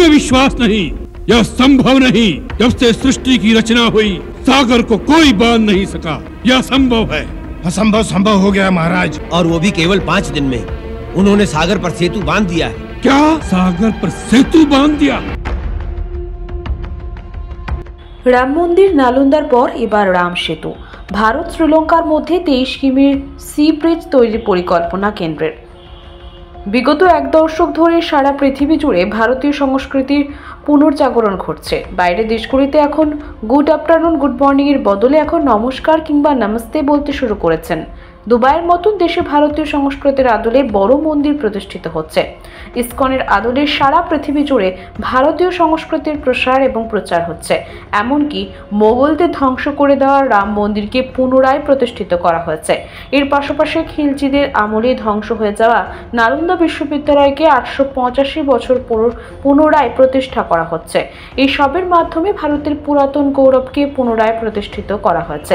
तुम्हें विश्वास नहीं? यह संभव नहीं। जब से सृष्टि की रचना हुई, सागर को कोई बांध नहीं सका। यह संभव है। असंभव संभव हो गया महाराज। और वो भी केवल 5 दिन में। उन्होंने सागर पर सेतु बांध दिया है। क्या? सागर पर सेतु बांध दिया? রাম মন্দির নালন্দার পর এবার রাম সেতু। ভারত শ্রীলঙ্কার মধ্যে 23 কিমির সি ব্রিজ তৈরির পরিকল্পনা কেন্দ্রের। বিগত 1 দশক ধরে সারা পৃথিবী জুড়ে ভারতীয় সংস্কৃতির পুনর্জাগরণ ঘটছে। বাইরের দেশগুলিতে এখন গুড আফটারনুন, গুড মর্নিং এর বদলে এখন নমস্কার কিংবা নমস্তে বলতে শুরু করেছেন। দুবাইয়ের মতন দেশে ভারতীয় সংস্কৃতির আদলে বড় মন্দির প্রতিষ্ঠিত হচ্ছে। ইসকনের আদলে সারা পৃথিবী জুড়ে ভারতীয় সংস্কৃতির প্রসার এবং প্রচার হচ্ছে। এমনকি মোগলদের ধ্বংস করে দেওয়া রাম মন্দিরকে পুনরায় প্রতিষ্ঠিত করা হয়েছে। এর পাশাপাশি খিলজিদের আমলে ধ্বংস হয়ে যাওয়া নালন্দা বিশ্ববিদ্যালয়কে 885 বছর পুনরায় প্রতিষ্ঠা করা হচ্ছে। এই সবের মাধ্যমে ভারতের পুরাতন গৌরবকে পুনরায় প্রতিষ্ঠিত করা হয়েছে।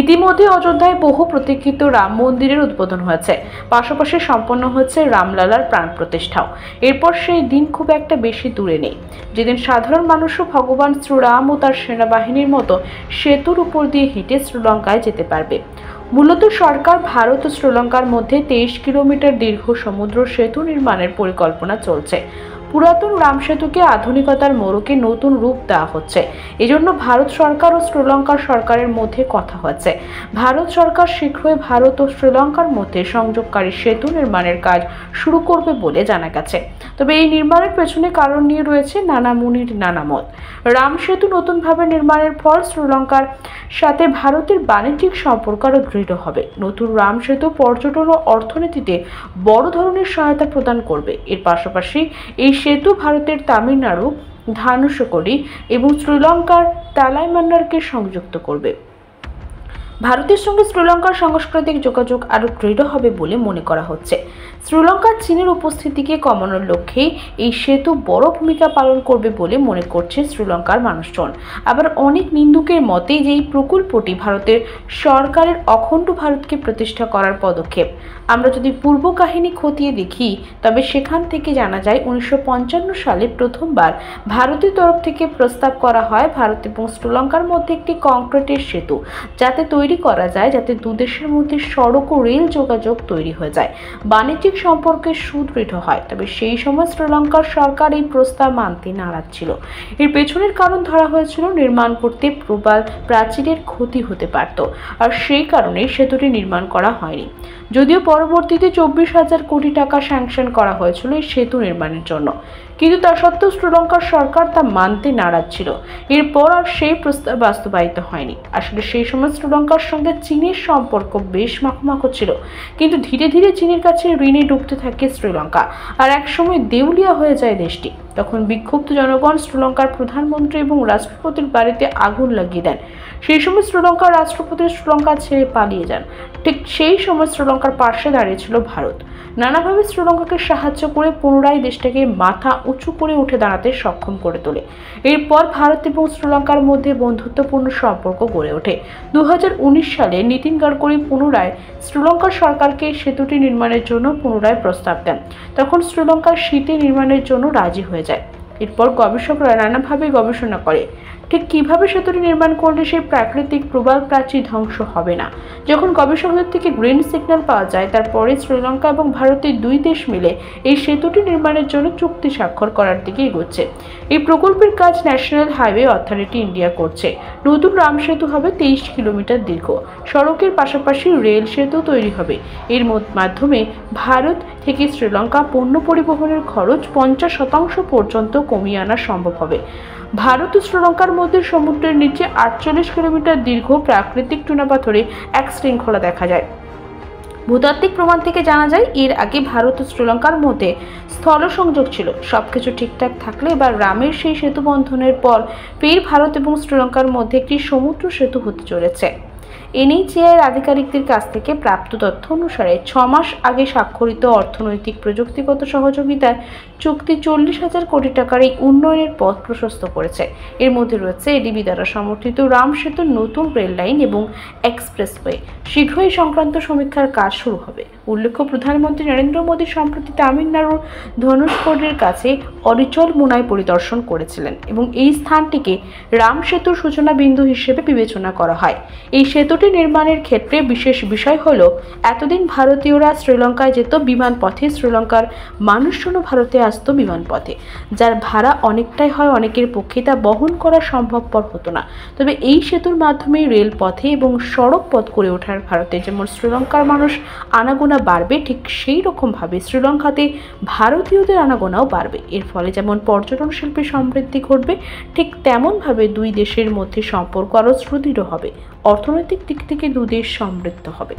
ইতিমধ্যে অযোধ্যায় বহু প্রতীক্ষিত রাম মন্দিরের উদ্বোধন হয়েছে। পাশাপাশি সম্পন্ন হচ্ছে রামলালার প্রাণ প্রতিষ্ঠাও। এরপর সেই দিন খুব একটা বেশি দূরে নেই, যেদিন সাধারণ মানুষও ভগবান শ্রীরাম ও তার সেনাবাহিনীর মতো সেতুর উপর দিয়ে হেঁটে শ্রীলঙ্কায় যেতে পারবে। মূলত সরকার ভারত ও শ্রীলঙ্কার মধ্যে 23 কিলোমিটার দীর্ঘ সমুদ্র সেতু নির্মাণের পরিকল্পনা চলছে। পুরাতন রাম সেতুকে আধুনিকতার মোড়কে নতুন রূপ দেওয়া হচ্ছে। এজন্য ভারত সরকার ও শ্রীলঙ্কার সরকারের মধ্যে কথা হচ্ছে। ভারত সরকার শীঘ্রই ভারত ও শ্রীলঙ্কার মধ্যে সংযোগকারী সেতু নির্মাণের কাজ শুরু করবে বলে জানা গেছে। তবে এই নির্মাণের পেছনে কারণ নিয়ে রয়েছে নানা মুনির নানা মত। রাম সেতু নতুনভাবে নির্মাণের ফল শ্রীলঙ্কার সাথে ভারতের বাণিজ্যিক সম্পর্ক আরও দৃঢ় হবে। নতুন রাম সেতু পর্যটন ও অর্থনীতিতে বড় ধরনের সহায়তা প্রদান করবে। এর পাশাপাশি এই সেতু ভারতের তামিলনাড়ু, ধানুষকোডি এবং শ্রীলঙ্কার তালাইমান্নারকে সংযুক্ত করবে। ভারতের সঙ্গে শ্রীলঙ্কার সাংস্কৃতিক যোগাযোগ আরও দৃঢ় হবে বলে মনে করা হচ্ছে। শ্রীলঙ্কার চীনের উপস্থিতিকে কমানোর লক্ষ্যে এই সেতু বড় ভূমিকা পালন করবে বলে মনে করছে শ্রীলঙ্কার মানুষজন। আবার অনেক নিন্দুকের মতে যে এই প্রকল্পটি ভারতের সরকারের অখণ্ড ভারতকে প্রতিষ্ঠা করার পদক্ষেপ। আমরা যদি পূর্ব কাহিনী খতিয়ে দেখি, তবে সেখান থেকে জানা যায় 1955 সালে প্রথমবার ভারতের তরফ থেকে প্রস্তাব করা হয় ভারত এবং শ্রীলঙ্কার মধ্যে একটি কংক্রিটের সেতু যাতে তৈরি করা যায়, যাতে দুদেশের মধ্যে সড়ক ও রেল যোগাযোগ তৈরি হয়ে যায়, বাণিজ্যিক সম্পর্কে সুদৃঢ় হয়। তবে সেই সময় শ্রীলঙ্কার সরকার এই প্রস্তাব মানতে নারাজ ছিল। এর পেছনের কারণ ধরা হয়েছিল নির্মাণ করতে প্রবাল প্রাচীরের ক্ষতি হতে পারত, আর সেই কারণে সেতুটি নির্মাণ করা হয়নি। যদিও পরবর্তীতে 24,000 কোটি টাকা স্যাংশন করা হয়েছিল এই সেতু নির্মাণের জন্য, কিন্তু তা সত্ত্বেও শ্রীলঙ্কার সরকার তা মানতে নারাজ ছিল। এরপর আর সেই প্রস্তাব বাস্তবায়িত হয়নি। আসলে সেই সময় শ্রীলঙ্কার সঙ্গে চীনের সম্পর্ক বেশ মাখো ছিল, কিন্তু ধীরে ধীরে চীনের কাছে ঋণে ডুবতে থাকে শ্রীলঙ্কা, আর একসময় দেউলিয়া হয়ে যায় দেশটি। তখন বিক্ষুব্ধ জনগণ শ্রীলঙ্কার প্রধানমন্ত্রী এবং রাষ্ট্রপতির বাড়িতে আগুন লাগিয়ে দেন। সেই সময় শ্রীলঙ্কার রাষ্ট্রপতি শ্রীলঙ্কা ছেড়ে পালিয়ে যান। ঠিক সেই সময় শ্রীলঙ্কার পাশে দাঁড়িয়েছিল ভারত। নানাভাবে শ্রীলঙ্কাকে সাহায্য করে পুনরায় দেশটাকে মাথা উঁচু করে উঠে দাঁড়াতে সক্ষম করে তোলে। এরপর ভারত এবং শ্রীলঙ্কার মধ্যে বন্ধুত্বপূর্ণ সম্পর্ক গড়ে ওঠে। 2019 সালে নীতিন গাডকারি পুনরায় শ্রীলঙ্কার সরকারকে সেতুটি নির্মাণের জন্য পুনরায় প্রস্তাব দেন। তখন শ্রীলঙ্কার সেতু নির্মাণের জন্য রাজি হয়ে যায়। এরপর গবেষকরা নানাভাবে গবেষণা করে ঠিক কিভাবে সেতুটি নির্মাণ করলে সেই প্রাকৃতিক প্রবাল প্রাচীর ধ্বংস হবে না। যখন গবেষকদের থেকে গ্রিন সিগন্যাল পাওয়া যায়, তারপরে শ্রীলঙ্কা এবং ভারতের দুই দেশ মিলে এই সেতুটি নির্মাণের জন্য চুক্তি স্বাক্ষর করার দিকে এগোচ্ছে। এই প্রকল্পের কাজ ন্যাশনাল হাইওয়ে অথরিটি ইন্ডিয়া করছে। নতুন রাম সেতু হবে 23 কিলোমিটার দীর্ঘ। সড়কের পাশাপাশি রেল সেতু তৈরি হবে। এর মাধ্যমে ভারত থেকে শ্রীলঙ্কা পণ্য পরিবহনের খরচ 50% পর্যন্ত কমিয়ে আনা সম্ভব হবে। ভারত ও শ্রীলঙ্কার মধ্যে সমুদ্রের নিচে 48 কিলোমিটার দীর্ঘ প্রাকৃতিক চুনাপাথরে এক শৃঙ্খলা দেখা যায়। ভূতাত্ত্বিক প্রমাণ থেকে জানা যায় এর আগে ভারত ও শ্রীলঙ্কার মধ্যে স্থল সংযোগ ছিল। সবকিছু ঠিকঠাক থাকলে এবার রামের সেই সেতু বন্ধনের পর ফের ভারত এবং শ্রীলঙ্কার মধ্যে একটি সমুদ্র সেতু হতে চলেছে। এনএইচএআই আধিকারিকদের কাছ থেকে প্রাপ্ত তথ্য অনুসারে 6 মাস আগে স্বাক্ষরিত অর্থনৈতিক প্রযুক্তিগত সহযোগিতার চুক্তি 40,000 কোটি টাকার এই উন্নয়নের পথ প্রশস্ত করেছে। এর মধ্যে রয়েছে এডিবি দ্বারা সমর্থিত রাম সেতুর নতুন রেল লাইন এবং এক্সপ্রেসওয়ে। শীঘ্রই সংক্রান্ত সমীক্ষার কাজ শুরু হবে। উল্লেখ্য, প্রধানমন্ত্রী নরেন্দ্র মোদী সম্প্রতি তামিলনাড়ুর ধনুষকোডির কাছে অরিচল মুনাই পরিদর্শন করেছিলেন এবং এই স্থানটিকে রাম সেতুর সূচনা বিন্দু হিসেবে বিবেচনা করা হয়। এই সেতুটি নির্মাণের ক্ষেত্রে বিশেষ বিষয় হল, এতদিন ভারতীয়রা শ্রীলঙ্কায় যেত বিমান পথে, শ্রীলঙ্কার মানুষজনও ভারতে আসত বিমান পথে, যার ভাড়া অনেকটাই হয়, অনেকের পক্ষে তা বহন করা সম্ভবপর হতো না। তবে এই সেতুর মাধ্যমে রেলপথে এবং সড়ক পথ গড়ে ওঠার ভারতে যেমন শ্রীলঙ্কার মানুষ আনাগোনা বাড়বে, ঠিক সেই রকমভাবে শ্রীলঙ্কাতে ভারতীয়দের আনাগোনাও বাড়বে। এর ফলে যেমন পর্যটন শিল্পে সমৃদ্ধি ঘটবে, ঠিক তেমনভাবে দুই দেশের মধ্যে সম্পর্ক আরও সুদৃঢ় হবে। অর্থনৈতিক দিক থেকে দুই দেশ সমৃদ্ধ হবে।